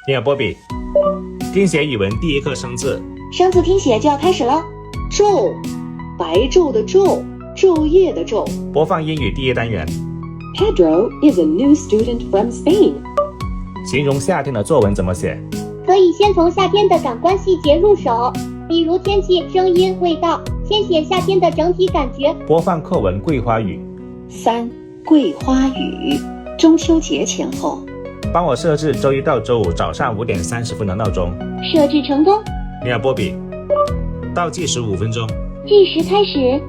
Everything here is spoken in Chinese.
你好，波比。听写语文第一课生字，生字听写就要开始了。昼，白昼的昼，昼夜的昼。播放英语第一单元。 Pedro is a new student from Spain. 形容夏天的作文怎么写？可以先从夏天的感官细节入手，比如天气、声音、味道，先写夏天的整体感觉。播放课文《桂花雨》。3. 桂花雨，中秋节前后。帮我设置周一到周五早上5点30分的闹钟。设置成功，你好，波比。倒计时5分钟。计时开始。